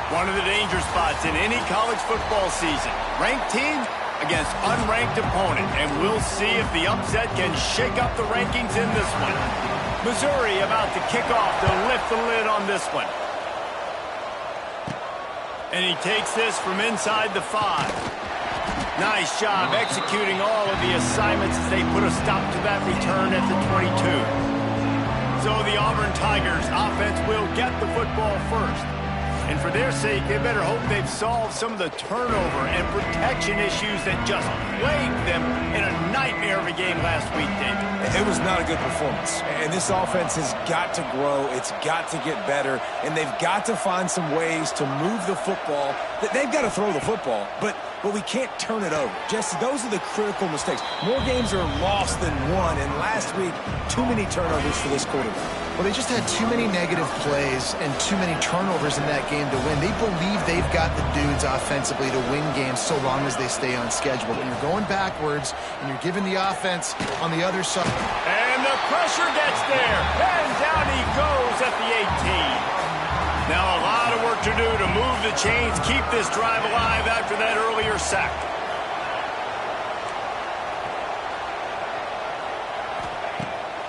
One of the danger spots in any college football season. Ranked team against unranked opponent. And we'll see if the upset can shake up the rankings in this one. Missouri about to kick off to lift the lid on this one. And he takes this from inside the 5. Nice job executing all of the assignments as they put a stop to that return at the 22. So the Auburn Tigers offense will get the football first. And for their sake, they better hope they've solved some of the turnover and protection issues that just plagued them in a nightmare of a game last week, David. It was not a good performance. And this offense has got to grow. It's got to get better. And they've got to find some ways to move the football. They've got to throw the football, but we can't turn it over. Jesse, those are the critical mistakes. More games are lost than won. And last week, too many turnovers for this quarterback. Well, they just had too many negative plays and too many turnovers in that game to win. They believe they've got the dudes offensively to win games so long as they stay on schedule. When you're going backwards and you're giving the offense on the other side. And the pressure gets there. And down he goes at the 18. Now a lot of work to do to move the chains, keep this drive alive after that earlier sack.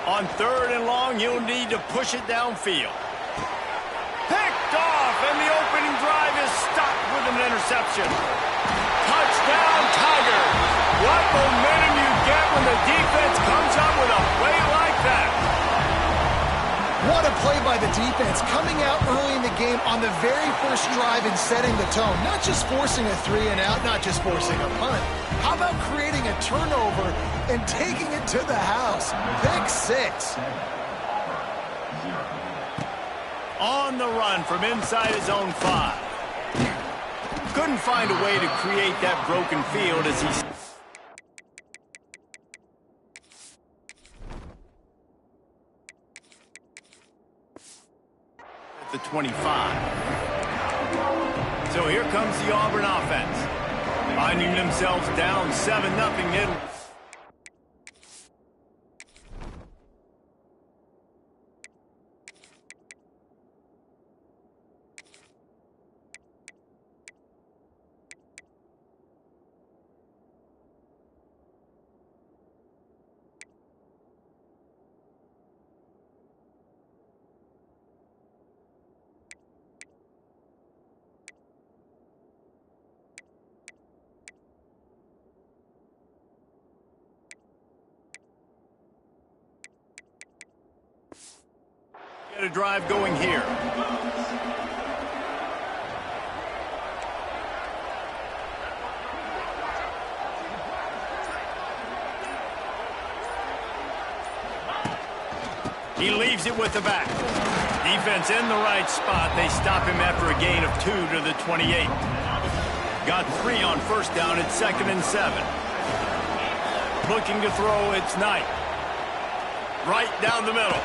On 3rd and long, you'll need to push it downfield. Picked off, and the opening drive is stopped with an interception. Touchdown, Tigers. What momentum you get when the defense comes up with a play like that. What a play by the defense, coming out early in the game on the very first drive and setting the tone. Not just forcing a 3-and-out, not just forcing a punt. How about creating a turnover and taking it to the house? Pick 6. On the run from inside his own 5. Couldn't find a way to create that broken field as he... at the 25. So here comes the Auburn offense. Finding themselves down 7-0 middle. Get a drive going here. He leaves it with the back. Defense in the right spot. They stop him after a gain of 2 to the 28. Got 3 on 1st down at 2nd and 7. Looking to throw, it's Knight. Right down the middle.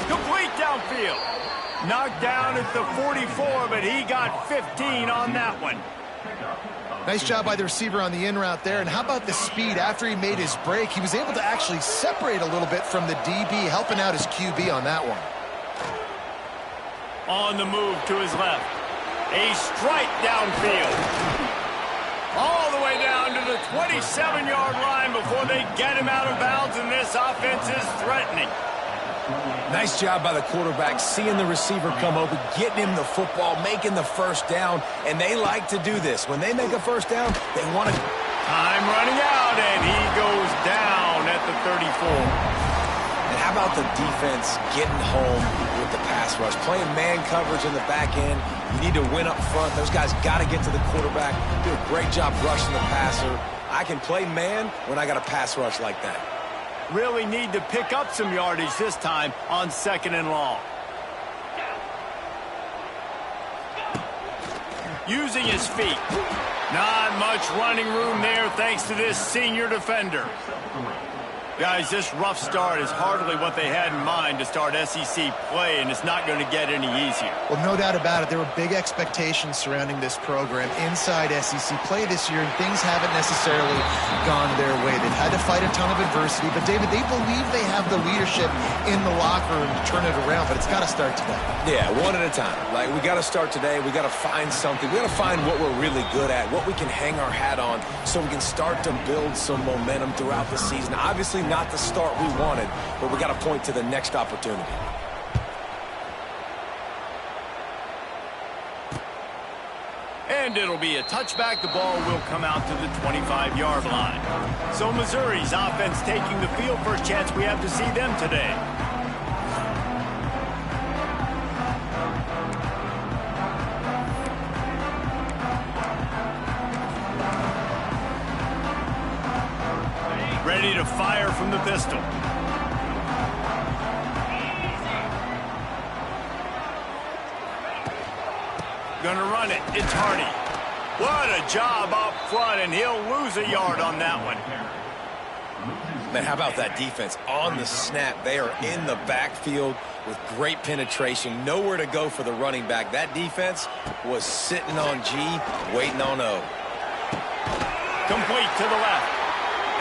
Complete downfield. Knocked down at the 44, but he got 15 on that one. Nice job by the receiver on the in route there. And how about the speed after he made his break? He was able to actually separate a little bit from the DB, helping out his QB on that one. On the move to his left. A strike downfield. All the way down to the 27-yard line before they get him out of bounds, and this offense is threatening. Nice job by the quarterback, seeing the receiver come open, getting him the football, making the 1st down, and they like to do this. When they make a 1st down, they want to... Time running out, and he goes down at the 34. And how about the defense getting home with the pass rush? Playing man coverage in the back end. You need to win up front. Those guys got to get to the quarterback. Do a great job rushing the passer. I can play man when I got a pass rush like that. Really need to pick up some yardage this time on 2nd and long. Using his feet. Not much running room there thanks to this senior defender. Guys, this rough start is hardly what they had in mind to start SEC play, and it's not going to get any easier. Well, no doubt about it. There were big expectations surrounding this program inside SEC play this year, and things haven't necessarily gone their way. They've had to fight a ton of adversity, but, David, they believe they have the leadership in the locker room to turn it around, but it's got to start today. Yeah, one at a time. Like, we got to start today. We got to find something. We got to find what we're really good at, what we can hang our hat on so we can start to build some momentum throughout the season. Obviously, not the start we wanted, but we got to point to the next opportunity. And it'll be a touchback. The ball will come out to the 25-yard line. So Missouri's offense taking the field. First chance we have to see them today. Ready to fire from the pistol. Gonna run it. It's Hardy. What a job up front, and he'll lose a yard on that one. Man, how about that defense? On the snap, they are in the backfield with great penetration. Nowhere to go for the running back. That defense was sitting on G, waiting on O. Complete to the left.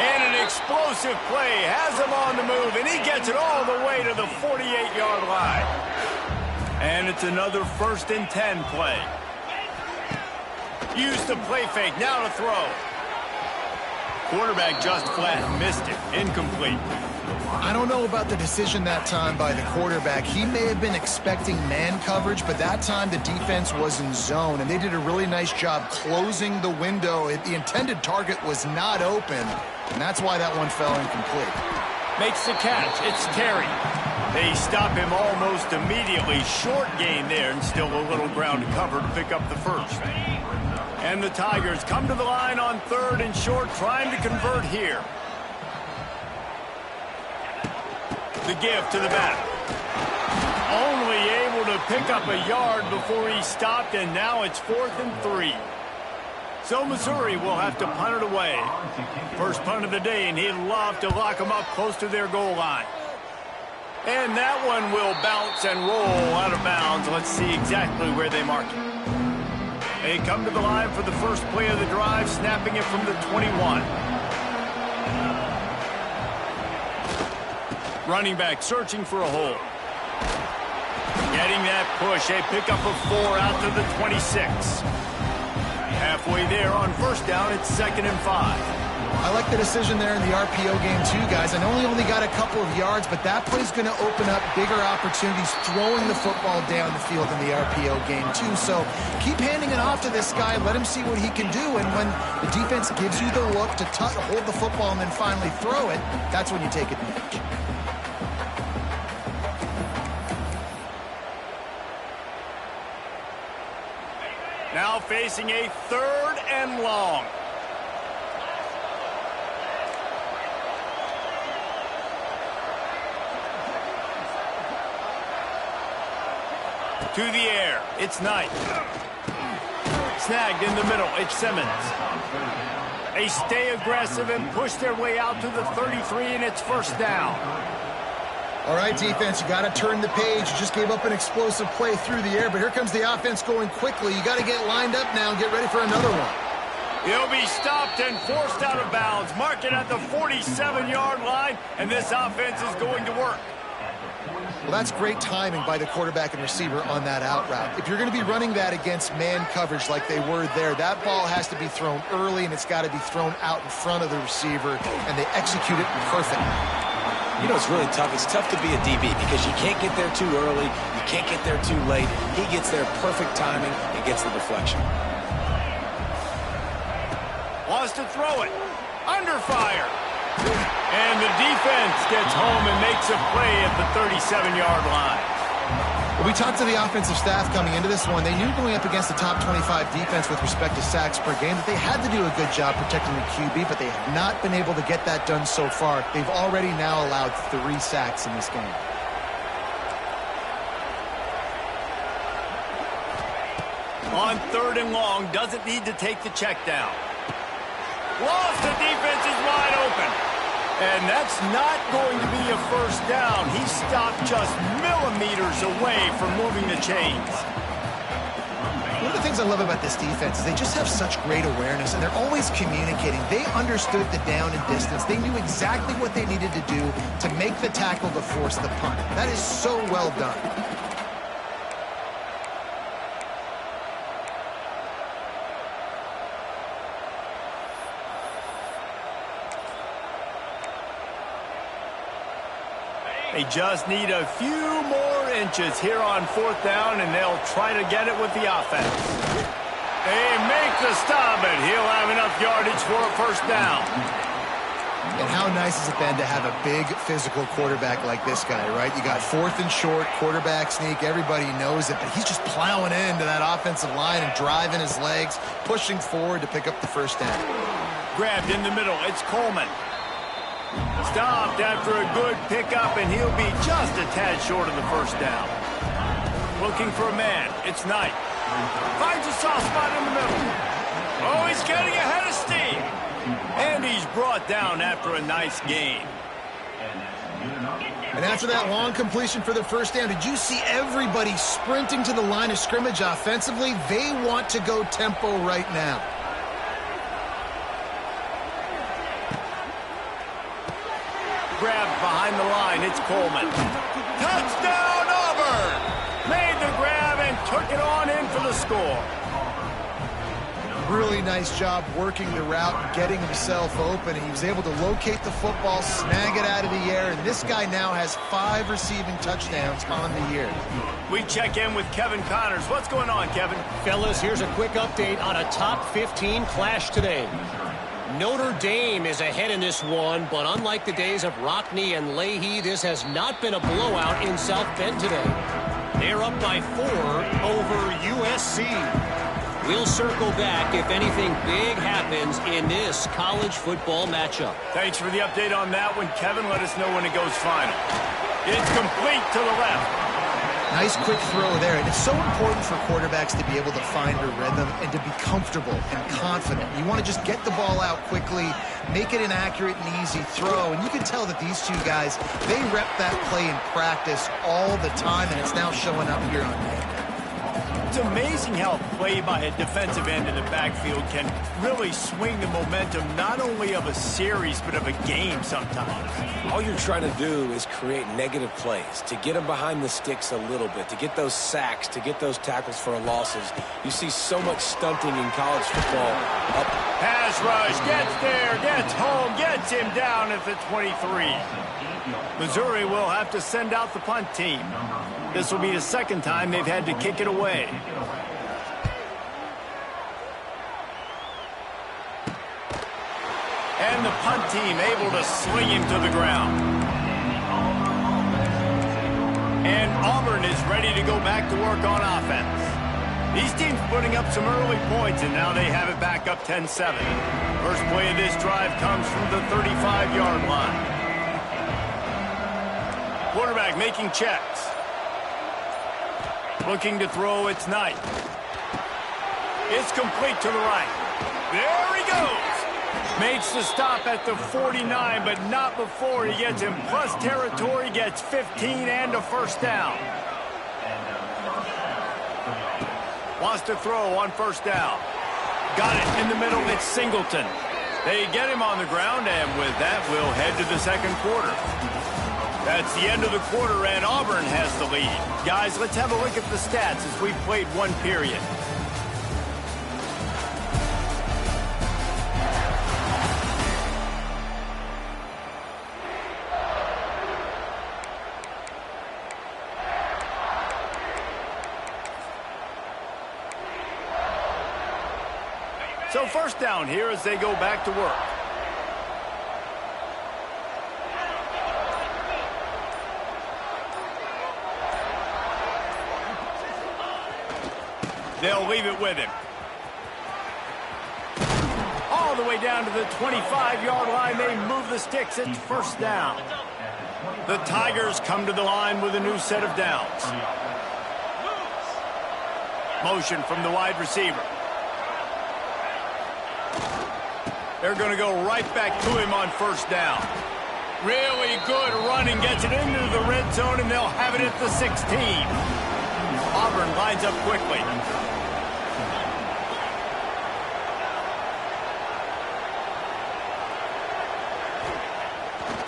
And an explosive play has him on the move, and he gets it all the way to the 48-yard line. And it's another 1st and 10 play. Use the play fake, now to throw. Quarterback just flat missed it, incomplete. I don't know about the decision that time by the quarterback. He may have been expecting man coverage, but that time the defense was in zone, and they did a really nice job closing the window. The intended target was not open, and that's why that one fell incomplete. Makes the catch. It's Terry. They stop him almost immediately. Short gain there, and still a little ground to cover to pick up the first. And the Tigers come to the line on 3rd and short, trying to convert here. The give to the back. Only able to pick up a yard before he stopped, and now it's 4th and 3. So Missouri will have to punt it away. First punt of the day, and he'd love to lock them up close to their goal line. And that one will bounce and roll out of bounds. Let's see exactly where they mark it. They come to the line for the first play of the drive, snapping it from the 21. Running back searching for a hole. Getting that push. They pick up a 4 out to the 26. Halfway there on first down, it's 2nd and 5. I like the decision there in the RPO game too, guys. I know he only got a couple of yards, but that play's going to open up bigger opportunities throwing the football down the field in the RPO game too. So keep handing it off to this guy. Let him see what he can do. And when the defense gives you the look to hold the football and then finally throw it, that's when you take advantage. Now facing a 3rd and long. To the air. It's Knight. Snagged in the middle. It's Simmons. They stay aggressive and push their way out to the 33, and it's first down. All right, defense, you got to turn the page. You just gave up an explosive play through the air, but here comes the offense going quickly. You got to get lined up now and get ready for another one. He'll be stopped and forced out of bounds. Mark it at the 47-yard line, and this offense is going to work. Well, that's great timing by the quarterback and receiver on that out route. If you're going to be running that against man coverage like they were there, that ball has to be thrown early, and it's got to be thrown out in front of the receiver, and they execute it perfectly. You know, it's really tough. It's tough to be a DB because you can't get there too early. You can't get there too late. He gets there perfect timing and gets the deflection. Wants to throw it. Under fire. And the defense gets home and makes a play at the 37-yard line. Well, we talked to the offensive staff coming into this one. They knew going up against the top 25 defense with respect to sacks per game that they had to do a good job protecting the QB, but they have not been able to get that done so far. They've already now allowed 3 sacks in this game. On 3rd and long, doesn't need to take the check down. Lost, the defense is wide open. And that's not going to be a first down. He stopped just millimeters away from moving the chains. One of the things I love about this defense is they just have such great awareness, and they're always communicating. They understood the down and distance. They knew exactly what they needed to do to make the tackle to force the punt. That is so well done. They just need a few more inches here on fourth down, and they'll try to get it with the offense. They make the stop, and he'll have enough yardage for a first down. And how nice is it then to have a big physical quarterback like this guy, right? You got fourth and short, quarterback sneak, everybody knows it, but he's just plowing into that offensive line and driving his legs, pushing forward to pick up the first down. Grabbed in the middle, it's Coleman. Stopped after a good pickup, and he'll be just a tad short of the first down. Looking for a man, it's Knight. Finds a soft spot in the middle. Oh, he's getting ahead of steam. And he's brought down after a nice gain. And after that long completion for the first down, did you see everybody sprinting to the line of scrimmage offensively? They want to go tempo right now. Grabbed behind the line, it's Coleman. Touchdown, Auburn! Made the grab and took it on in for the score. Really nice job working the route and getting himself open. He was able to locate the football, snag it out of the air, and this guy now has 5 receiving touchdowns on the year. We check in with Kevin Connors. What's going on, Kevin? Fellas, here's a quick update on a top 15 clash today. Notre Dame is ahead in this one, but unlike the days of Rockne and Leahy, this has not been a blowout in South Bend today. They're up by 4 over USC. We'll circle back if anything big happens in this college football matchup. Thanks for the update on that one, Kevin. Let us know when it goes final. It's complete to the left. Nice quick throw there, and it's so important for quarterbacks to be able to find a rhythm and to be comfortable and confident. You want to just get the ball out quickly, make it an accurate and easy throw, and you can tell that these two guys, they rep that play in practice all the time, and it's now showing up here on game. It's amazing how a play by a defensive end in the backfield can really swing the momentum not only of a series but of a game sometimes. All you're trying to do is create negative plays, to get them behind the sticks a little bit, to get those sacks, to get those tackles for losses. You see so much stunting in college football. Pass rush, gets there, gets home, gets him down at the 23. Missouri will have to send out the punt team. This will be the second time they've had to kick it away. And the punt team able to sling him to the ground. And Auburn is ready to go back to work on offense. These teams putting up some early points, and now they have it back up 10-7. First play of this drive comes from the 35-yard line. Quarterback making checks. Looking to throw, it's Knight. It's complete to the right. There he goes. Makes the stop at the 49, but not before he gets in plus territory, gets 15 and a first down. Wants to throw on first down. Got it in the middle, it's Singleton. They get him on the ground, and with that, we'll head to the second quarter. That's the end of the quarter, and Auburn has the lead. Guys, let's have a look at the stats as we've played one period. So first down here as they go back to work. They'll leave it with him. All the way down to the 25-yard line. They move the sticks. It's first down. The Tigers come to the line with a new set of downs. Motion from the wide receiver. They're going to go right back to him on first down. Really good running, gets it into the red zone, and they'll have it at the 16. Auburn lines up quickly.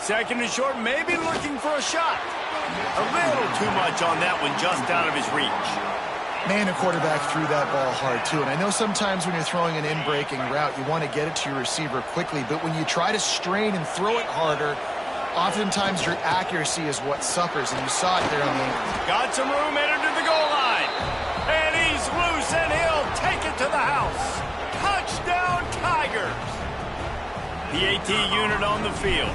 Second and short, maybe looking for a shot. A little too much on that one, just out of his reach. Man, a quarterback threw that ball hard, too. And I know sometimes when you're throwing an in-breaking route, you want to get it to your receiver quickly. But when you try to strain and throw it harder, oftentimes your accuracy is what suffers. And you saw it there on the end. Got some room, entered to the goal line. And he's loose, and he'll take it to the house. Touchdown, Tigers. The AT unit on the field.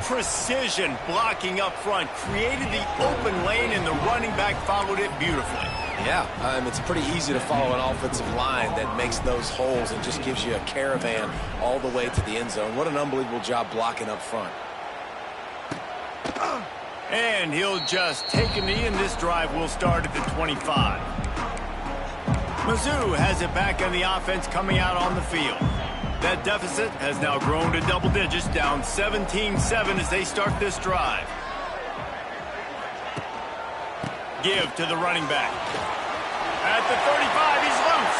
Precision blocking up front. Created the open lane, and the running back followed it beautifully. Yeah, it's pretty easy to follow an offensive line that makes those holes and just gives you a caravan all the way to the end zone. What an unbelievable job blocking up front. And he'll just take a knee, and this drive will start at the 25. Mizzou has it back on the offense coming out on the field. That deficit has now grown to double digits, down 17-7 as they start this drive. Give to the running back. At the 35, he's loose.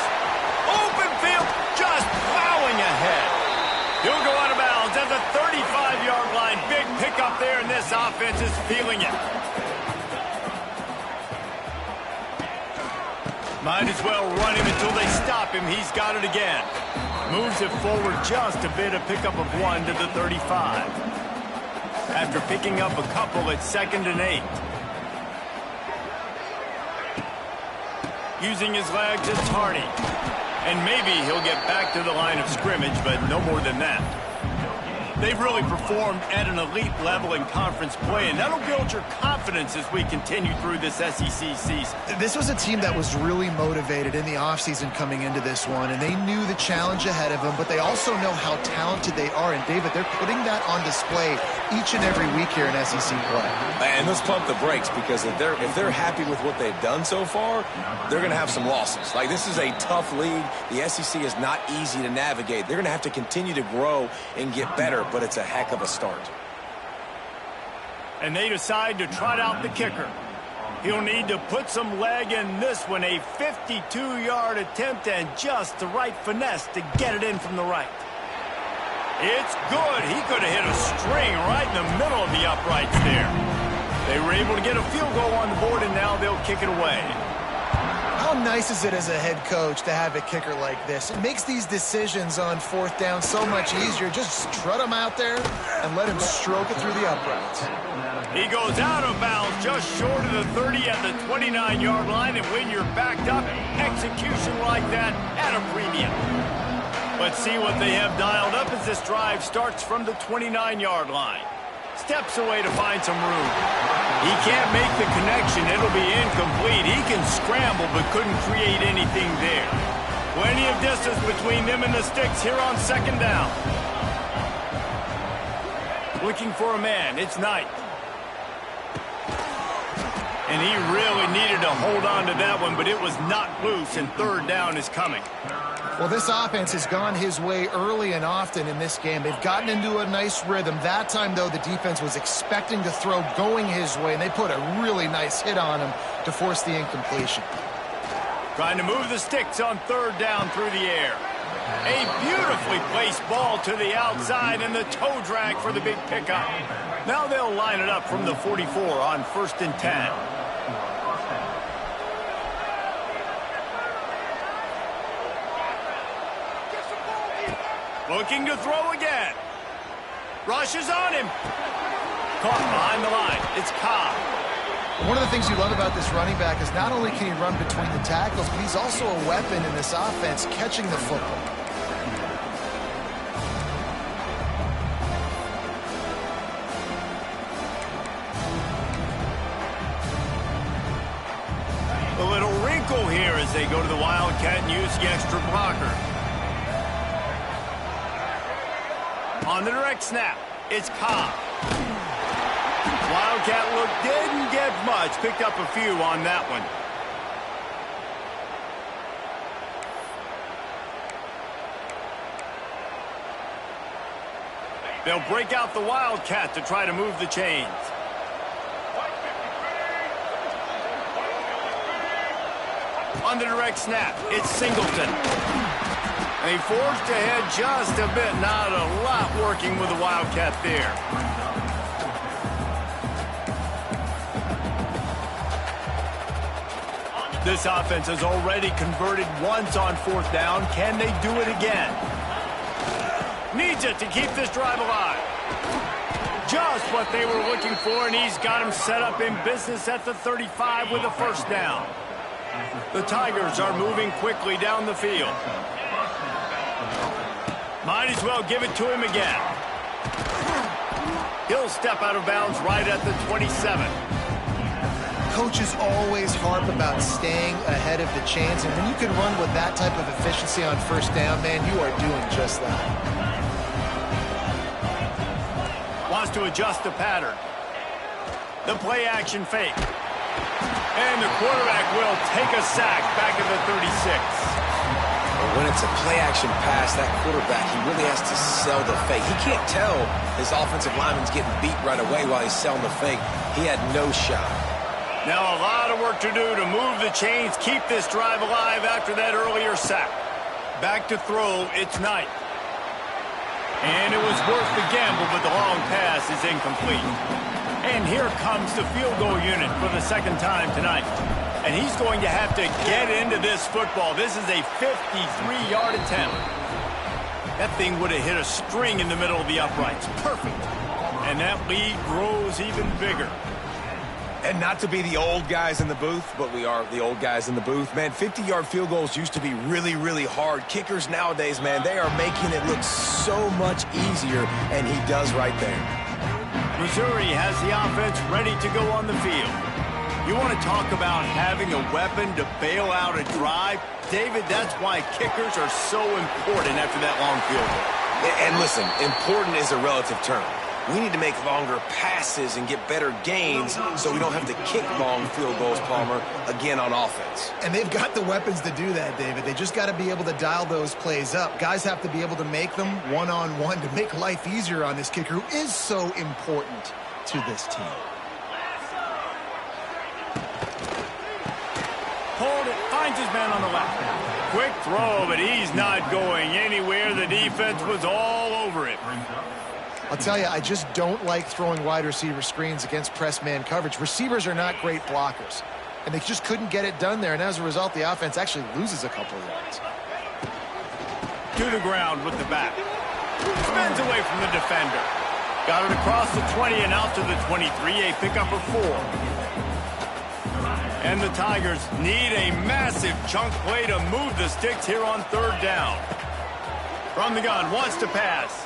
Open field, just plowing ahead. He'll go out of bounds at the 35-yard line. Big pickup there, and this offense is feeling it. Might as well run him until they stop him. He's got it again. Moves it forward just a bit, a pickup of 1 to the 35. After picking up a couple at 2nd and 8. Using his legs, it's Hardy. And maybe he'll get back to the line of scrimmage, but no more than that. They've really performed at an elite level in conference play, and that'll build your confidence as we continue through this SEC season. This was a team that was really motivated in the offseason coming into this one, and they knew the challenge ahead of them, but they also know how talented they are. And, David, they're putting that on display each and every week here in SEC play. And let's pump the brakes, because if they're happy with what they've done so far, they're going to have some losses. Like, this is a tough league. The SEC is not easy to navigate. They're going to have to continue to grow and get better, but it's a heck of a start. And they decide to trot out the kicker. He'll need to put some leg in this one, a 52-yard attempt, and just the right finesse to get it in from the right. It's good. He could have hit a string right in the middle of the uprights there. They were able to get a field goal on the board, and now they'll kick it away. How nice is it as a head coach to have a kicker like this? It makes these decisions on 4th down so much easier. Just strut him out there and let him stroke it through the uprights. He goes out of bounds just short of the 30 at the 29-yard line, and when you're backed up, execution like that at a premium. Let's see what they have dialed up as this drive starts from the 29-yard line. Steps away to find some room. He can't make the connection. It'll be incomplete. He can scramble but couldn't create anything there. Plenty of distance between them and the sticks here on 2nd down. Looking for a man. It's Knight. And he really needed to hold on to that one, but it was not loose, and 3rd down is coming. Well, this offense has gone his way early and often in this game. They've gotten into a nice rhythm. That time, though, the defense was expecting to throw going his way, and they put a really nice hit on him to force the incompletion. Trying to move the sticks on 3rd down through the air. A beautifully placed ball to the outside, and the toe drag for the big pickup. Now they'll line it up from the 44 on 1st and 10. Looking to throw again. Rushes on him. Caught behind the line. It's Cobb. One of the things you love about this running back is not only can he run between the tackles, but he's also a weapon in this offense, catching the football. A little wrinkle here as they go to the Wildcat and use the extra blocker. On the direct snap, it's Cobb. Wildcat look didn't get much. Picked up a few on that one. They'll break out the Wildcat to try to move the chains. On the direct snap, it's Singleton. And he forged ahead just a bit. Not a lot working with the Wildcat there. This offense has already converted once on 4th down. Can they do it again? Needs it to keep this drive alive. Just what they were looking for, and he's got him set up in business at the 35 with a 1st down. The Tigers are moving quickly down the field. Might as well give it to him again. He'll step out of bounds right at the 27. Coaches always harp about staying ahead of the chains, and when you can run with that type of efficiency on 1st down, man, you are doing just that. Wants to adjust the pattern. The play action fake. And the quarterback will take a sack back at the 36. When it's a play-action pass, that quarterback, he really has to sell the fake. He can't tell his offensive lineman's getting beat right away while he's selling the fake. He had no shot. Now a lot of work to do to move the chains, keep this drive alive after that earlier sack. Back to throw, it's Knight. And it was worth the gamble, but the long pass is incomplete. And here comes the field goal unit for the 2nd time tonight. And he's going to have to get into this football. This is a 53-yard attempt. That thing would have hit a string in the middle of the uprights. Perfect. And that lead grows even bigger. And not to be the old guys in the booth, but we are the old guys in the booth. Man, 50-yard field goals used to be really, really hard. Kickers nowadays, man, they are making it look so much easier, and he does right there. Missouri has the offense ready to go on the field. You want to talk about having a weapon to bail out a drive? David, that's why kickers are so important after that long field goal. And listen, important is a relative term. We need to make longer passes and get better gains so we don't have to kick long field goals, Palmer, again on offense. And they've got the weapons to do that, David. They just got to be able to dial those plays up. Guys have to be able to make them one-on-one to make life easier on this kicker who is so important to this team. Hold it, finds his man on the left. Quick throw, but he's not going anywhere. The defense was all over it. I'll tell you, I just don't like throwing wide receiver screens against press man coverage. Receivers are not great blockers, and they just couldn't get it done there, and as a result, the offense actually loses a couple of yards. To the ground with the back. Spins away from the defender. Got it across the 20 and out to the 23, a pickup of 4. And the Tigers need a massive chunk play to move the sticks here on 3rd down. From the gun, wants to pass.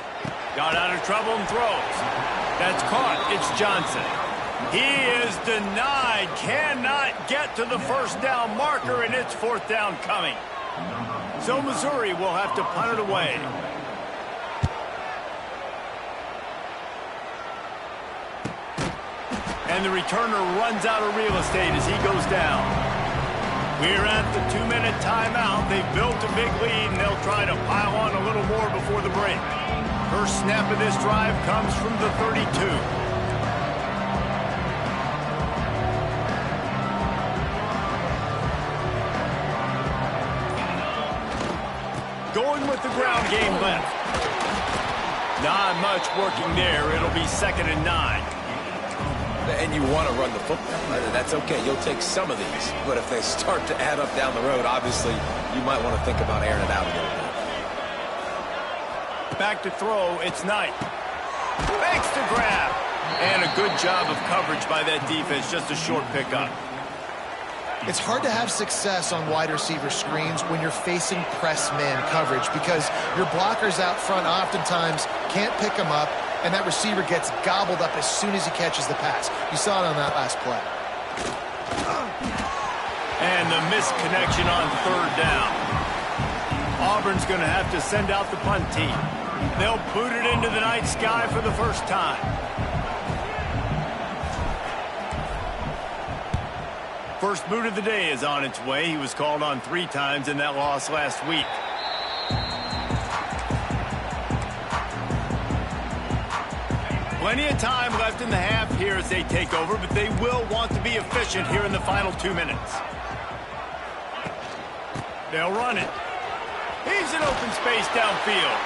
Got out of trouble and throws. That's caught. It's Johnson. He is denied. Cannot get to the 1st down marker, and it's 4th down coming. So Missouri will have to punt it away. And the returner runs out of real estate as he goes down. We're at the 2-minute timeout. They've built a big lead, and they'll try to pile on a little more before the break. First snap of this drive comes from the 32. Going with the ground game left. Not much working there. It'll be 2nd and 9. And you want to run the football. That's okay. You'll take some of these. But if they start to add up down the road, obviously, you might want to think about airing it out a little bit. Back to throw, it's Knight. Makes the grab. And a good job of coverage by that defense, just a short pickup. It's hard to have success on wide receiver screens when you're facing press man coverage because your blockers out front oftentimes can't pick them up, and that receiver gets gobbled up as soon as he catches the pass. You saw it on that last play. And the missed connection on 3rd down. Auburn's going to have to send out the punt team. They'll boot it into the night sky for the first time. First boot of the day is on its way. He was called on 3 times in that loss last week. Plenty of time left in the half here as they take over, but they will want to be efficient here in the final 2 minutes. They'll run it. He's in open space downfield.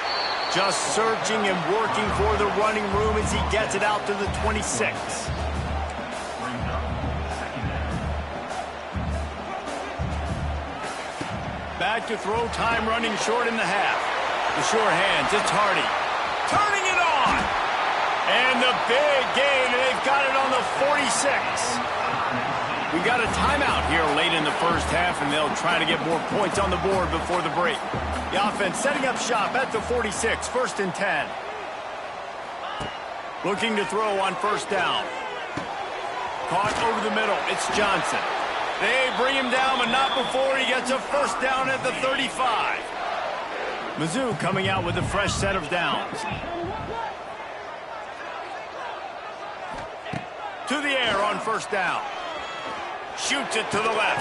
Just searching and working for the running room as he gets it out to the 26. Back to throw, time running short in the half. The short hands, it's Hardy. Turning it on! And the big gain, and they've got it on the 46. We got a timeout here late in the first half, and they'll try to get more points on the board before the break. The offense setting up shop at the 46, 1st and 10. Looking to throw on 1st down. Caught over the middle, it's Johnson. They bring him down, but not before he gets a 1st down at the 35. Mizzou coming out with a fresh set of downs. To the air on 1st down. Shoots it to the left.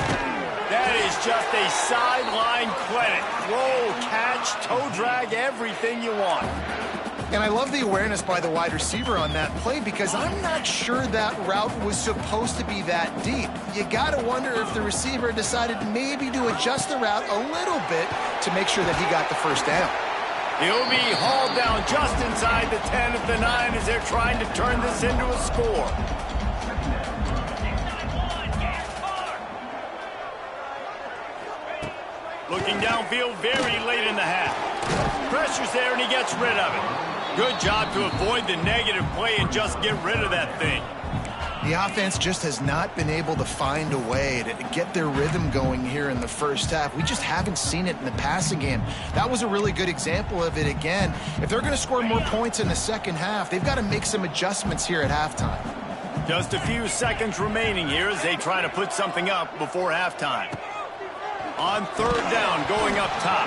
That is just a sideline clinic. Roll, catch, toe drag, everything you want. And I love the awareness by the wide receiver on that play because I'm not sure that route was supposed to be that deep. You got to wonder if the receiver decided maybe to adjust the route a little bit to make sure that he got the 1st down. He'll be hauled down just inside the 10 at the 9 as they're trying to turn this into a score. Looking downfield very late in the half. Pressure's there and he gets rid of it. Good job to avoid the negative play and just get rid of that thing. The offense just has not been able to find a way to get their rhythm going here in the first half. We just haven't seen it in the passing game. That was a really good example of it again. If they're going to score more points in the second half, they've got to make some adjustments here at halftime. Just a few seconds remaining here as they try to put something up before halftime. On 3rd down, going up top.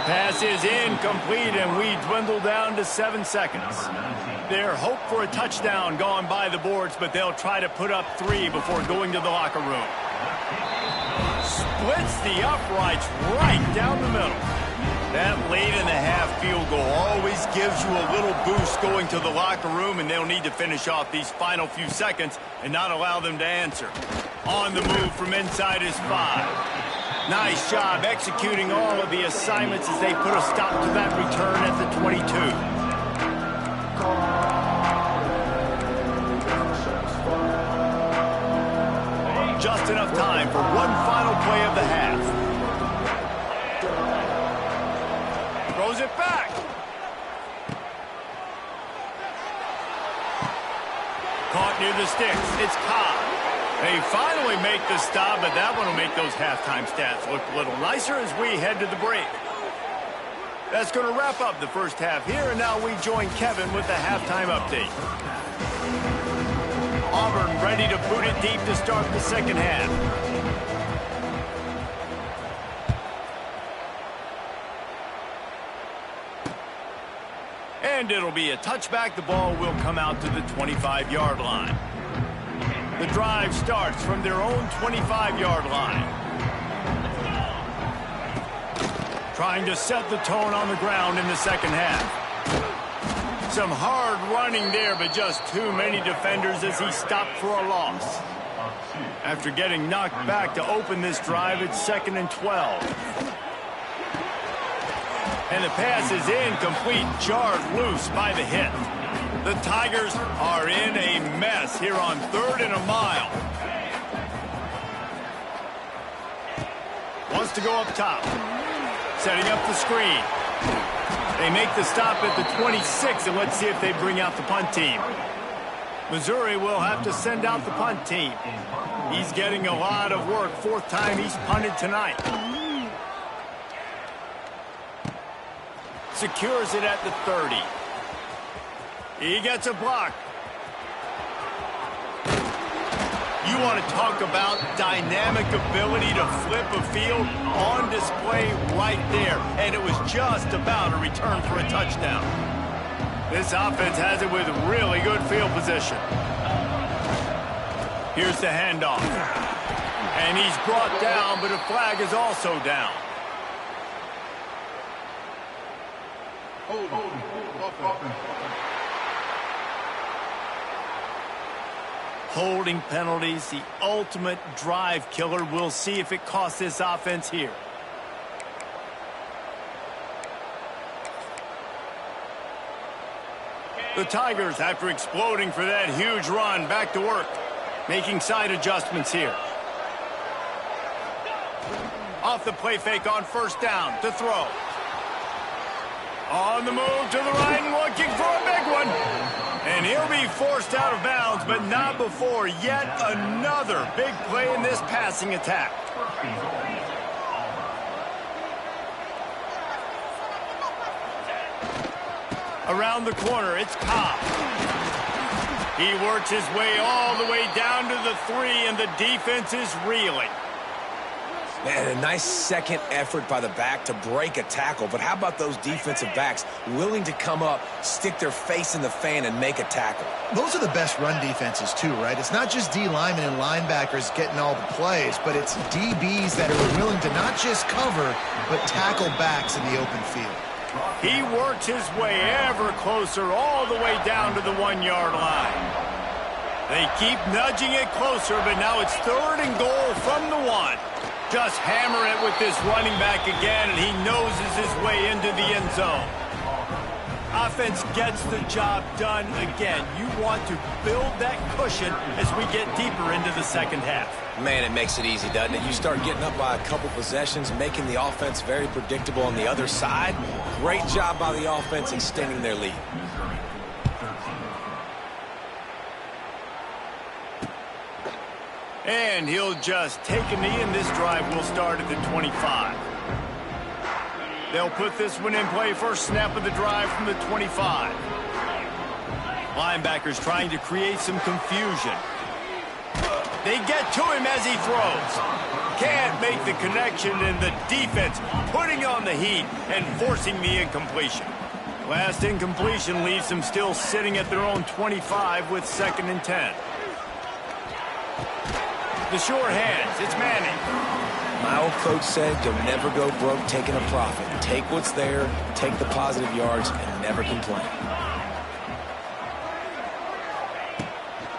Pass is incomplete, and we dwindle down to 7 seconds. Their hope for a touchdown gone by the boards, but they'll try to put up 3 before going to the locker room. Splits the uprights right down the middle. That late in the half field goal always gives you a little boost going to the locker room, and they'll need to finish off these final few seconds and not allow them to answer. On the move from inside is 5. Nice job executing all of the assignments as they put a stop to that return at the 22. Just enough time for one final play of the half. Throws it back. Caught near the sticks. It's Cobb. They finally make the stop, but that one will make those halftime stats look a little nicer as we head to the break. That's going to wrap up the first half here, and now we join Kevin with the halftime update. Auburn ready to boot it deep to start the second half. And it'll be a touchback. The ball will come out to the 25-yard line. The drive starts from their own 25-yard line. Trying to set the tone on the ground in the second half. Some hard running there, but just too many defenders as he stopped for a loss. After getting knocked back to open this drive, it's 2nd and 12. And the pass is incomplete, jarred loose by the hit. The Tigers are in a mess here on 3rd and a mile. Wants to go up top. Setting up the screen. They make the stop at the 26, and let's see if they bring out the punt team. Missouri will have to send out the punt team. He's getting a lot of work. 4th time he's punted tonight. Secures it at the 30. He gets a block. You want to talk about dynamic ability to flip a field on display right there. And it was just about a return for a touchdown. This offense has it with really good field position. Here's the handoff. And he's brought down, but a flag is also down. Holding penalties, the ultimate drive killer. We'll see if it costs this offense here. The Tigers, after exploding for that huge run, back to work. Making side adjustments here. Off the play fake on first down to throw. On the move to the right and looking for a big one. And he'll be forced out of bounds, but not before yet another big play in this passing attack. Around the corner, it's Cobb. He works his way all the way down to the 3, and the defense is reeling. Man, a nice second effort by the back to break a tackle. But how about those defensive backs willing to come up, stick their face in the fan, and make a tackle? Those are the best run defenses, too, right? It's not just D linemen and linebackers getting all the plays, but it's DBs that are willing to not just cover, but tackle backs in the open field. He works his way ever closer all the way down to the 1-yard line. They keep nudging it closer, but now it's 3rd and goal from the 1. Just hammer it with this running back again, and he noses his way into the end zone. Offense gets the job done again. You want to build that cushion as we get deeper into the second half. Man, it makes it easy, doesn't it? You start getting up by a couple possessions, making the offense very predictable on the other side. Great job by the offense extending their lead. And he'll just take a knee, and this drive will start at the 25. They'll put this one in play. First snap of the drive from the 25. Linebackers trying to create some confusion. They get to him as he throws. Can't make the connection, and the defense putting on the heat and forcing the incompletion. Last incompletion leaves them still sitting at their own 25 with 2nd and 10. The sure hands, it's Manning. My old coach said you'll never go broke taking a profit. Take what's there, take the positive yards, and never complain.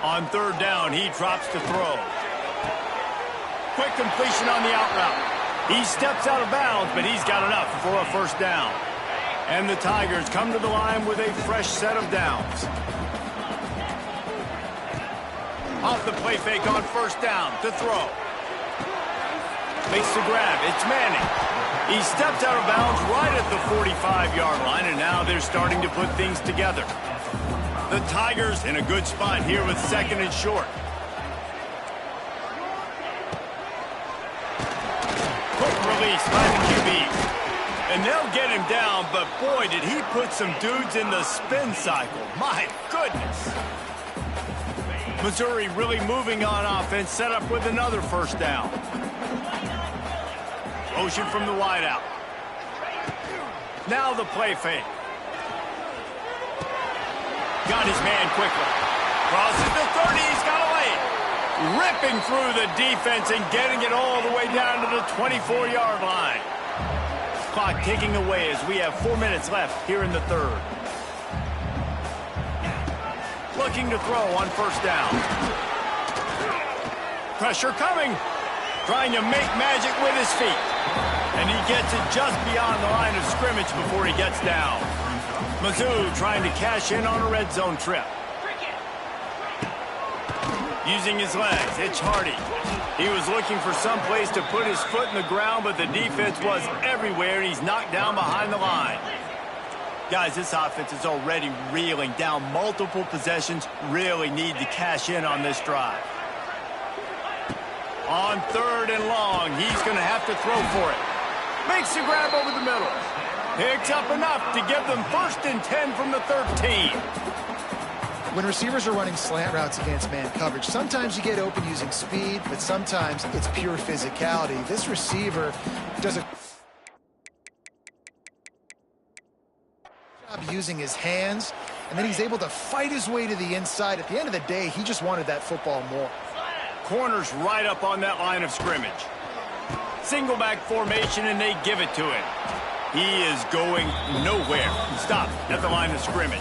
On 3rd down, he drops to throw. Quick completion on the out route. He steps out of bounds, but he's got enough for a first down. And the Tigers come to the line with a fresh set of downs. Off the play fake on first down to throw. Makes the grab. It's Manning. He steps out of bounds right at the 45-yard line, and now they're starting to put things together. The Tigers in a good spot here with 2nd and short. Quick release by the QB. And they'll get him down, but boy, did he put some dudes in the spin cycle. My goodness. Missouri really moving on offense, set up with another first down. Motion from the wideout. Now the play fake. Got his man quickly. Crosses the 30, he's got a lane. Ripping through the defense and getting it all the way down to the 24-yard line. Clock ticking away as we have 4 minutes left here in the 3rd. Looking to throw on first down. Pressure coming. Trying to make magic with his feet. And he gets it just beyond the line of scrimmage before he gets down. Mizzou trying to cash in on a red zone trip. Using his legs, it's Hardy. He was looking for some place to put his foot in the ground, but the defense was everywhere, and he's knocked down behind the line. Guys, this offense is already reeling down multiple possessions. Really need to cash in on this drive. On 3rd and long, he's going to have to throw for it. Makes the grab over the middle. Picks up enough to give them 1st and 10 from the 13. When receivers are running slant routes against man coverage, sometimes you get open using speed, but sometimes it's pure physicality. This receiver does a job using his hands, and then he's able to fight his way to the inside. At the end of the day, he just wanted that football more. Corners right up on that line of scrimmage. Single back formation, and they give it to him. He is going nowhere. Stop at the line of scrimmage.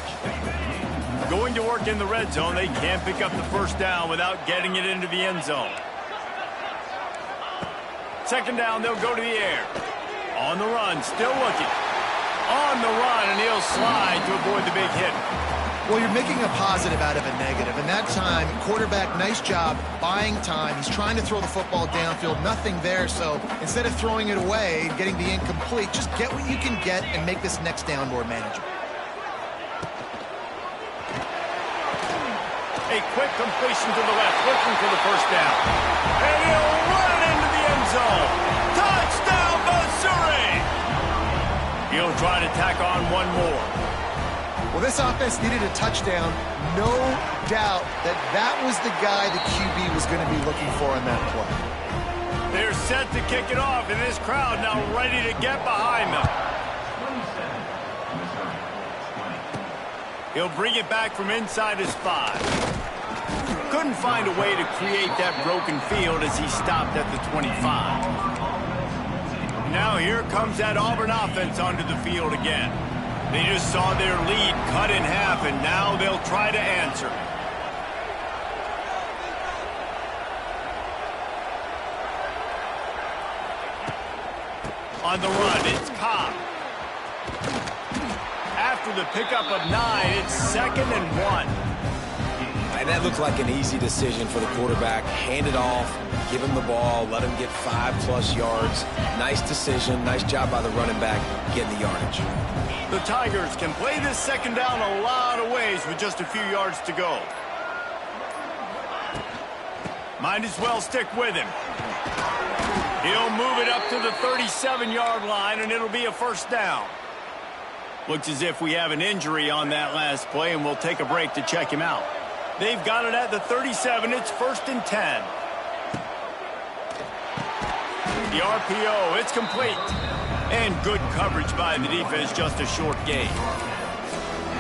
Going to work in the red zone, they can't pick up the first down without getting it into the end zone. Second down, they'll go to the air. On the run, still looking. On the run, and he'll slide to avoid the big hit. Well, you're making a positive out of a negative. And that time, quarterback, nice job buying time. He's trying to throw the football downfield. Nothing there. So instead of throwing it away, getting the incomplete, just get what you can get and make this next down more manageable. A quick completion to the left, looking for the first down. And he'll run it into the end zone. Touchdown, Missouri! He'll try to tack on one more. Well, this offense needed a touchdown. No doubt that that was the guy the QB was going to be looking for on that play. They're set to kick it off, and this crowd now ready to get behind them. He'll bring it back from inside his 5. Couldn't find a way to create that broken field as he stopped at the 25. Now here comes that Auburn offense onto the field again. They just saw their lead cut in half, and now they'll try to answer. On the run, it's Cobb. After the pickup of 9, it's 2nd and 1. And that looked like an easy decision for the quarterback. Hand it off, give him the ball, let him get 5+ yards. Nice decision. Nice job by the running back getting the yardage. The Tigers can play this second down a lot of ways with just a few yards to go. Might as well stick with him. He'll move it up to the 37-yard line, and it'll be a first down. Looks as if we have an injury on that last play, and we'll take a break to check him out. They've got it at the 37. It's 1st and 10. The RPO, it's complete. And good coverage by the defense, just a short gain.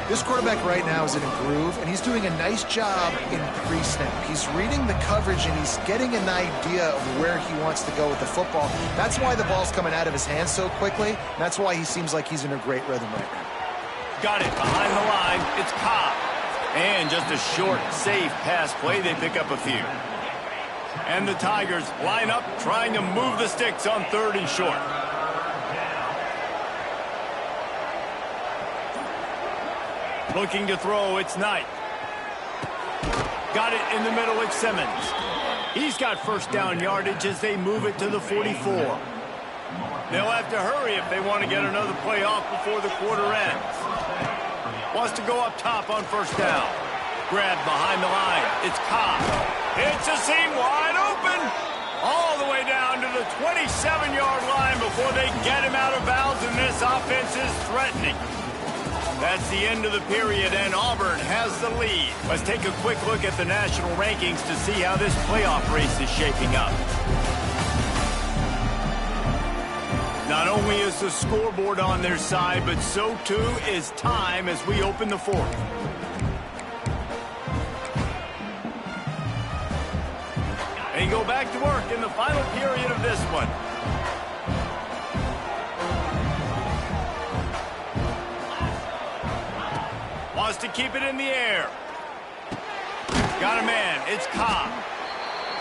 This quarterback right now is in a groove, and he's doing a nice job in pre-snap. He's reading the coverage, and he's getting an idea of where he wants to go with the football. That's why the ball's coming out of his hands so quickly. That's why he seems like he's in a great rhythm right now. Got it behind the line. It's Cobb. And just a short, safe pass play. They pick up a few. And the Tigers line up, trying to move the sticks on 3rd and short. Looking to throw, it's Knight. Got it in the middle, it's Simmons. He's got first down yardage as they move it to the 44. They'll have to hurry if they want to get another play off before the quarter ends. Wants to go up top on first down. Grabbed behind the line. It's Cobb. It's a seam wide open. All the way down to the 27-yard line before they get him out of bounds, and this offense is threatening. That's the end of the period, and Auburn has the lead. Let's take a quick look at the national rankings to see how this playoff race is shaping up. Not only is the scoreboard on their side, but so too is time as we open the 4th. They go back to work in the final period of this one. Wants to keep it in the air. Got a man. It's Cobb.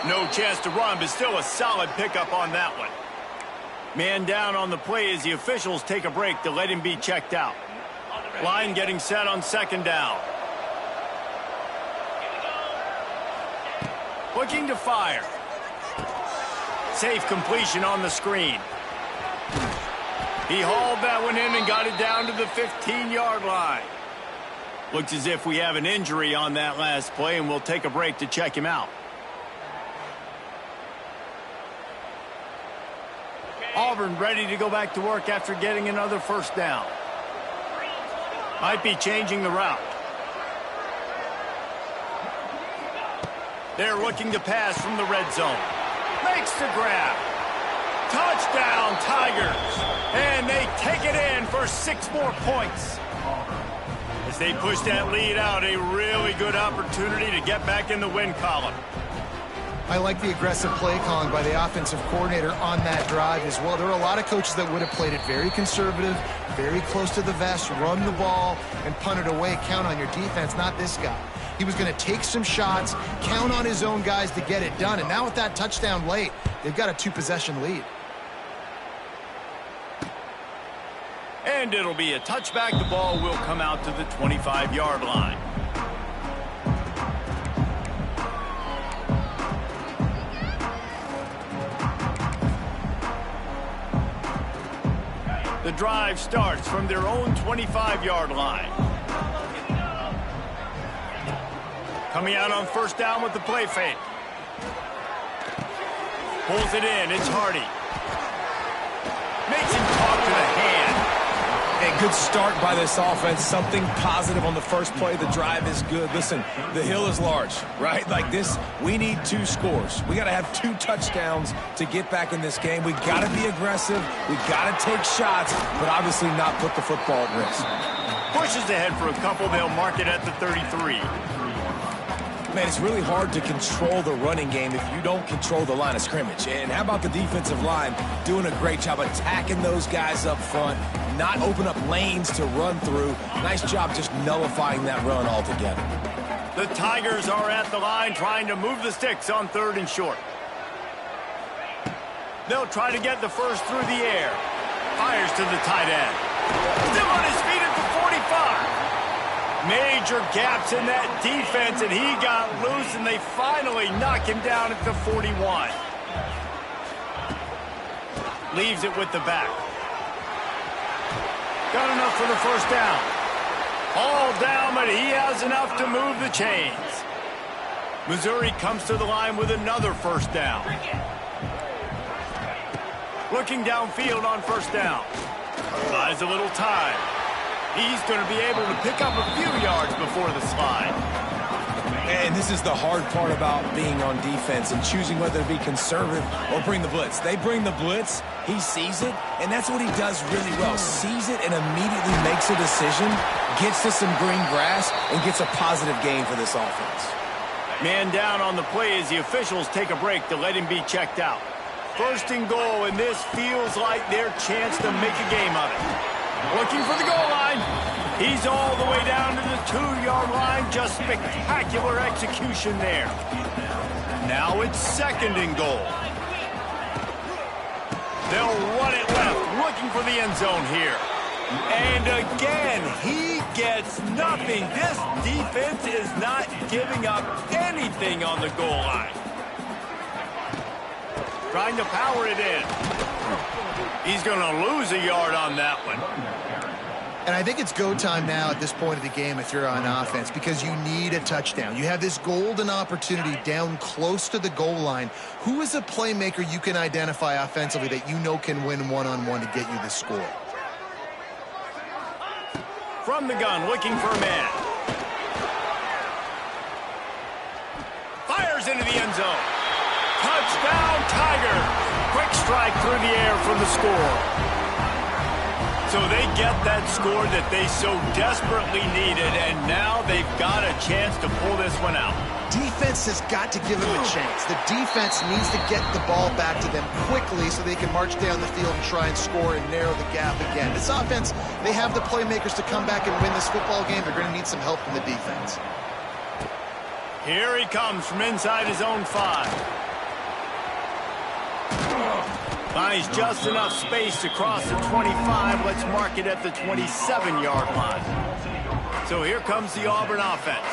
No chance to run, but still a solid pickup on that one. Man down on the play as the officials take a break to let him be checked out. Line getting set on 2nd down. Looking to fire. Safe completion on the screen. He hauled that one in and got it down to the 15-yard line. Looks as if we have an injury on that last play, and we'll take a break to check him out. Auburn ready to go back to work after getting another first down. Might be changing the route. They're looking to pass from the red zone. Makes the grab. Touchdown, Tigers. And they take it in for 6 more points. As they push that lead out, a really good opportunity to get back in the win column. I like the aggressive play calling by the offensive coordinator on that drive as well. There are a lot of coaches that would have played it very conservative, very close to the vest, run the ball, and punt it away. Count on your defense, not this guy. He was going to take some shots, count on his own guys to get it done. And now with that touchdown late, they've got a 2-possession lead. And it'll be a touchback. The ball will come out to the 25-yard line. The drive starts from their own 25-yard line. Coming out on first down with the play fake. Pulls it in. It's Hardy. Makes him talk to the hand. A good start by this offense. Something positive on the first play. The drive is good. Listen, the hill is large, right? Like this, we need 2 scores. We got to have 2 touchdowns to get back in this game. We got to be aggressive. We got to take shots, but obviously not put the football at risk. Pushes ahead for a couple. They'll mark it at the 33. Man, it's really hard to control the running game if you don't control the line of scrimmage. And how about the defensive line doing a great job attacking those guys up front, not open up lanes to run through. Nice job just nullifying that run altogether. The Tigers are at the line trying to move the sticks on 3rd and short. They'll try to get the first through the air. Fires to the tight end. Still on his feet at the 45. Major gaps in that defense, and he got loose, and they finally knock him down at the 41. Leaves it with the back. Got enough for the first down. All down, but he has enough to move the chains. Missouri comes to the line with another first down. Looking downfield on first down. Buys a little time. He's going to be able to pick up a few yards before the slide. And this is the hard part about being on defense and choosing whether to be conservative or bring the blitz. They bring the blitz, he sees it, and that's what he does really well. Sees it and immediately makes a decision, gets to some green grass, and gets a positive gain for this offense. Man down on the play as the officials take a break to let him be checked out. 1st and goal, and this feels like their chance to make a game of it. Looking for the goal line. He's all the way down to the 2-yard line. Just spectacular execution there. Now it's 2nd and goal. They'll run it left, looking for the end zone here. And again, he gets nothing. This defense is not giving up anything on the goal line. Trying to power it in. He's going to lose a yard on that one. And I think it's go time now at this point of the game if you're on offense because you need a touchdown. You have this golden opportunity down close to the goal line. Who is a playmaker you can identify offensively that you know can win one-on-one to get you the score? From the gun, looking for a man. Fires into the end zone. Touchdown, Tigers. Quick strike through the air from the score. So they get that score that they so desperately needed, and now they've got a chance to pull this one out. Defense has got to give them a chance. The defense needs to get the ball back to them quickly so they can march down the field and try and score and narrow the gap again. This offense, they have the playmakers to come back and win this football game. They're going to need some help from the defense. Here he comes from inside his own 5. Finds just enough space to cross the 25. Let's mark it at the 27-yard line. So here comes the Auburn offense.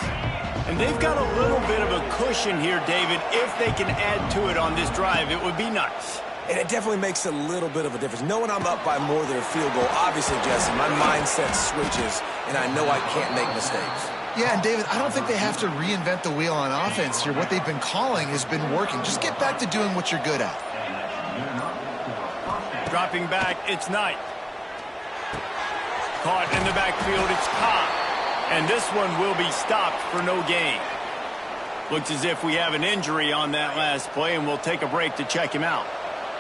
And they've got a little bit of a cushion here, David. If they can add to it on this drive, it would be nice. And it definitely makes a little bit of a difference. Knowing I'm up by more than a field goal, obviously, Jesse, my mindset switches, and I know I can't make mistakes. Yeah, and David, I don't think they have to reinvent the wheel on offense here. What they've been calling has been working. Just get back to doing what you're good at. Dropping back, it's Knight. Caught in the backfield, it's Cobb. And this one will be stopped for no gain. Looks as if we have an injury on that last play, and we'll take a break to check him out.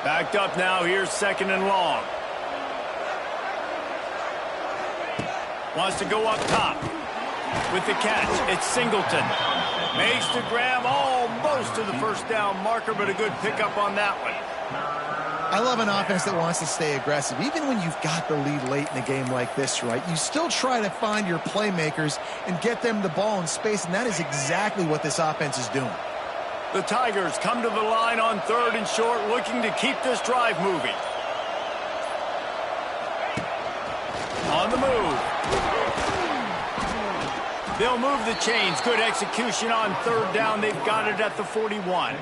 Backed up now, here's 2nd and long. Wants to go up top. With the catch, it's Singleton. Makes the grab, close to the first down marker, but a good pickup on that one. I love an offense that wants to stay aggressive. Even when you've got the lead late in a game like this, right, you still try to find your playmakers and get them the ball in space, and that is exactly what this offense is doing. The Tigers come to the line on 3rd and short, looking to keep this drive moving. On the move. They'll move the chains. Good execution on 3rd down. They've got it at the 41.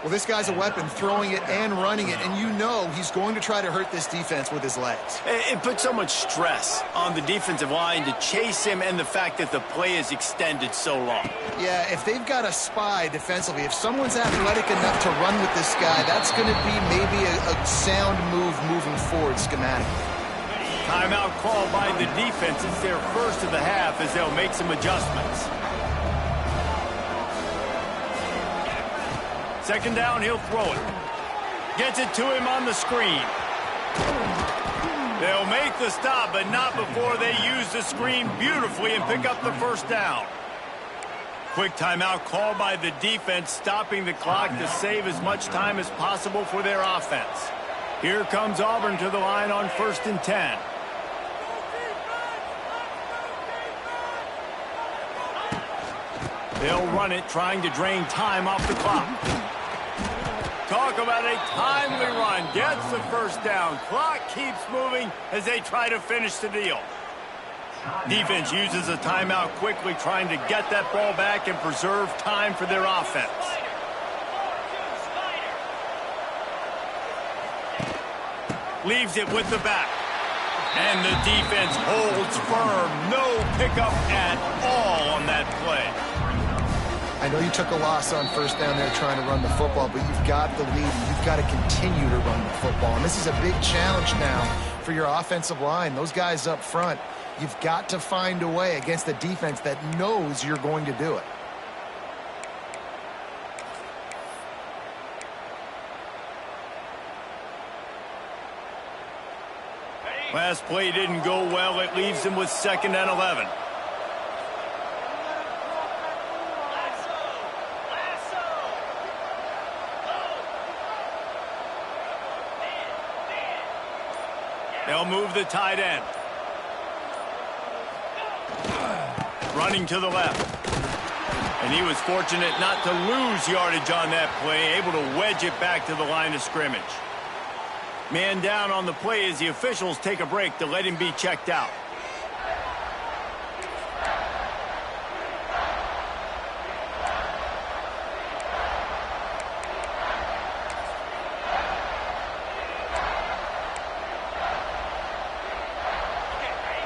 Well, this guy's a weapon, throwing it and running it, and you know he's going to try to hurt this defense with his legs. It puts so much stress on the defensive line to chase him, and the fact that the play is extended so long. Yeah, if they've got a spy defensively, if someone's athletic enough to run with this guy, that's going to be maybe a sound move moving forward schematically. Timeout called by the defense. It's their first of the half as they'll make some adjustments. 2nd down, he'll throw it. Gets it to him on the screen. They'll make the stop, but not before they use the screen beautifully and pick up the first down. Quick timeout called by the defense, stopping the clock to save as much time as possible for their offense. Here comes Auburn to the line on 1st and 10. They'll run it, trying to drain time off the clock. Talk about a timely run. Gets the first down. Clock keeps moving as they try to finish the deal. Defense uses a timeout quickly, trying to get that ball back and preserve time for their offense. Leaves it with the back. And the defense holds firm. No pickup at all on that play. I know you took a loss on 1st down there trying to run the football, but you've got the lead, and you've got to continue to run the football. And this is a big challenge now for your offensive line. Those guys up front, you've got to find a way against a defense that knows you're going to do it. Last play didn't go well. It leaves them with 2nd and 11. They'll move the tight end. Running to the left. And he was fortunate not to lose yardage on that play, able to wedge it back to the line of scrimmage. Man down on the play as the officials take a break to let him be checked out.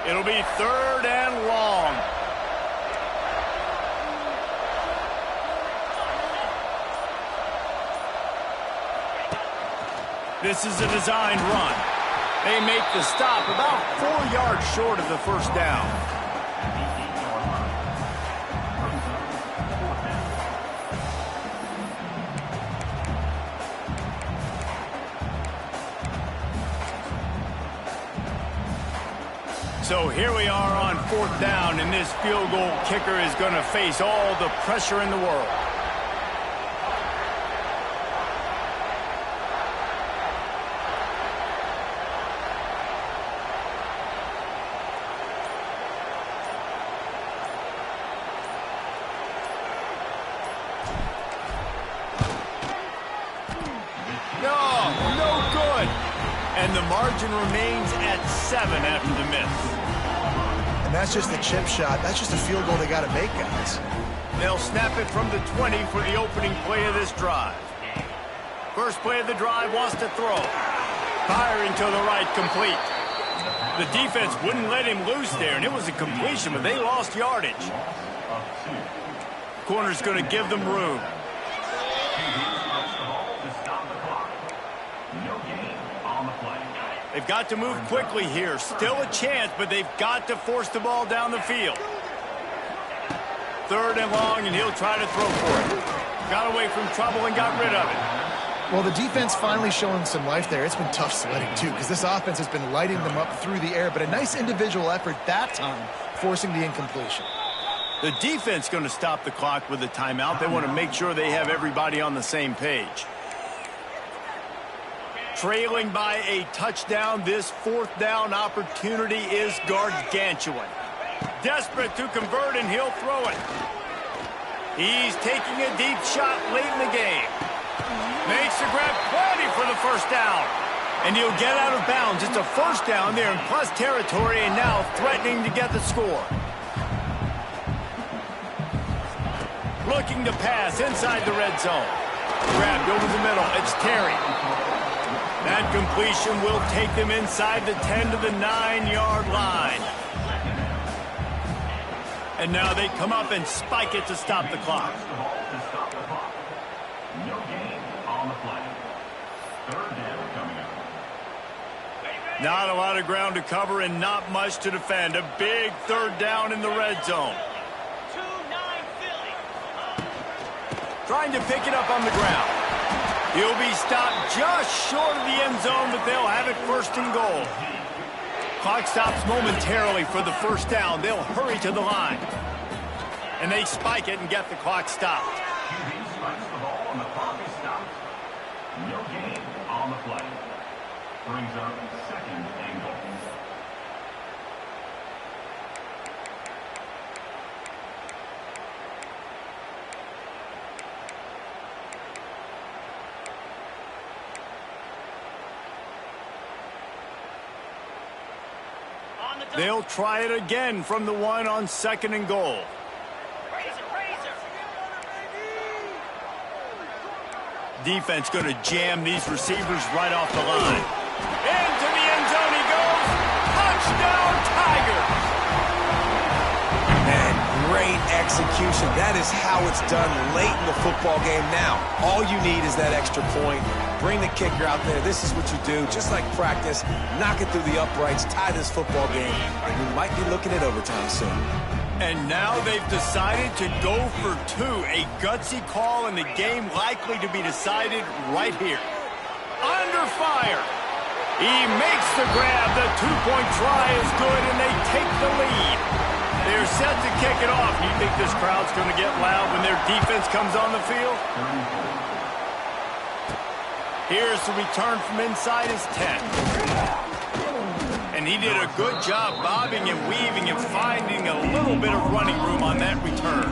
It'll be 3rd and long. This is a designed run. They make the stop about 4 yards short of the first down. So here we are on 4th down, and this field goal kicker is going to face all the pressure in the world. No good. And the margin remains at 7 after the miss. And that's just a chip shot. That's just a field goal they got to make, guys. They'll snap it from the 20 for the opening play of this drive. First play of the drive, wants to throw. Firing to the right, complete. The defense wouldn't let him loose there, and it was a completion, but they lost yardage. Corner's going to give them room. They've got to move quickly here. Still a chance, but they've got to force the ball down the field. 3rd and long, and he'll try to throw for it. Got away from trouble and got rid of it. Well, the defense finally showing some life there. It's been tough sledding, too, because this offense has been lighting them up through the air, but a nice individual effort that time, forcing the incompletion. The defense going to stop the clock with a timeout. They want to make sure they have everybody on the same page. Trailing by a touchdown, this fourth down opportunity is gargantuan. Desperate to convert, and he'll throw it. He's taking a deep shot late in the game. Makes the grab, plenty for the first down. And he'll get out of bounds. It's a first down there in plus territory, and now threatening to get the score. Looking to pass inside the red zone. Grabbed over the middle. It's Terry. That completion will take them inside the 10 to the 9-yard line. And now they come up and spike it to stop the clock. No gain on the play. Third down coming up. Not a lot of ground to cover and not much to defend. A big third down in the red zone. Trying to pick it up on the ground. He'll be stopped just short of the end zone, but they'll have it first and goal. Clock stops momentarily for the first down. They'll hurry to the line. And they spike it and get the clock stopped. QB strikes the ball and the clock is stopped. No gain on the play. Brings up second and goal. They'll try it again from the one on second and goal. Defense going to jam these receivers right off the line. Into the end zone he goes. Touchdown, Tigers! And great execution. That is how it's done late in the football game now. All you need is that extra point. Bring the kicker out there. This is what you do. Just like practice, knock it through the uprights, tie this football game, and we might be looking at overtime soon. And now they've decided to go for two. A gutsy call, and the game likely to be decided right here. Under fire. He makes the grab. The two-point try is good, and they take the lead. They're set to kick it off. Do you think this crowd's going to get loud when their defense comes on the field? Here's the return from inside his 10. And he did a good job bobbing and weaving and finding a little bit of running room on that return.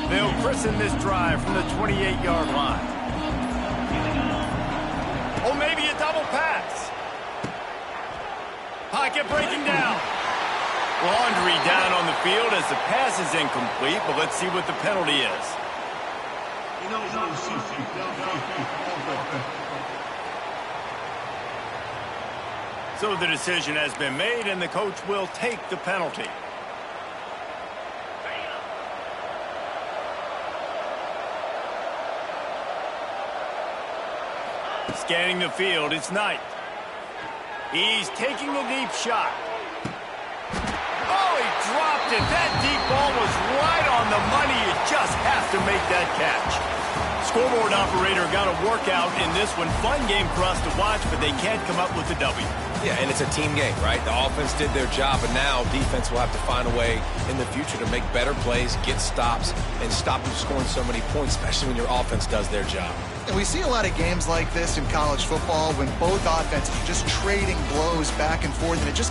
They'll christen this drive from the 28-yard line. Oh, maybe a double pass. Pocket breaking down. Laundry down on the field as the pass is incomplete, but let's see what the penalty is. So the decision has been made, and the coach will take the penalty. Scanning the field, it's Knight. He's taking a deep shot. Oh, he dropped it. That deep ball was right on the money. You just have to make that catch. Scoreboard operator got a workout in this one. Fun game for us to watch, but they can't come up with a W. Yeah, and it's a team game, right? The offense did their job, and now defense will have to find a way in the future to make better plays, get stops, and stop them scoring so many points, especially when your offense does their job. And we see a lot of games like this in college football when both offenses are just trading blows back and forth, and it just